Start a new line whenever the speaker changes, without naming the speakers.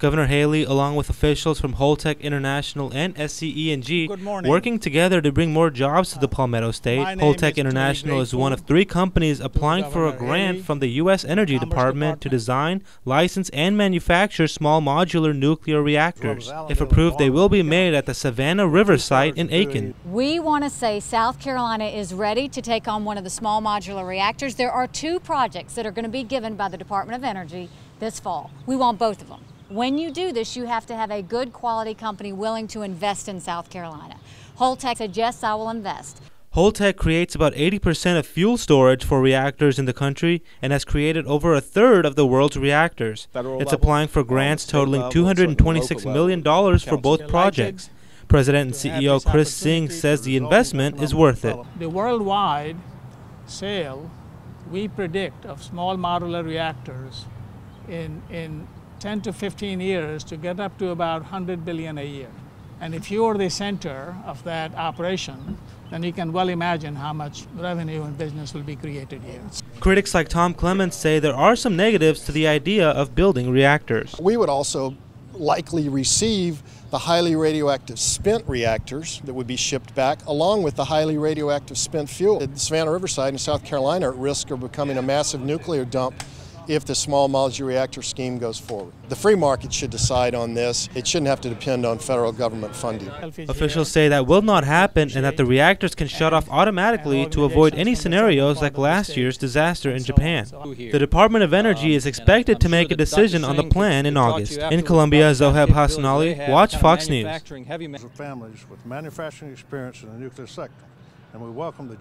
Governor Haley, along with officials from Holtec International and SCE&G, working together to bring more jobs to the Palmetto State. Holtec International is one of 3 companies applying for a grant from the U.S. Energy Department to design, license, and manufacture small modular nuclear reactors. If approved, they will be made at the Savannah River site in Aiken.
We want to say South Carolina is ready to take on one of the small modular reactors. There are 2 projects that are going to be given by the Department of Energy this fall. We want both of them. When you do this, you have to have a good quality company willing to invest in South Carolina. Holtec said, yes, I will invest.
Holtec creates about 80% of fuel storage for reactors in the country and has created over 1/3 of the world's reactors. It's applying for grants totaling $226 million for both projects. President and CEO Chris Singh says the investment is worth it.
The worldwide sale, we predict, of small modular reactors in 10 to 15 years to get up to about 100 billion a year. And if you are the center of that operation, then you can well imagine how much revenue and business will be created here.
Critics like Tom Clements say there are some negatives to the idea of building reactors.
We would also likely receive the highly radioactive spent reactors that would be shipped back, along with the highly radioactive spent fuel. The Savannah Riverside in South Carolina are at risk of becoming a massive nuclear dump if the small modular reactor scheme goes forward. The free market should decide on this. It shouldn't have to depend on federal government funding.
Officials say that will not happen and that the reactors can shut off automatically to avoid any scenarios like last year's disaster in Japan. The Department of Energy is expected to make a decision on the plan in August. In Columbia, Zoheb Hassanali, watch Fox News.
Families with manufacturing experience in the nuclear sector, and we welcome the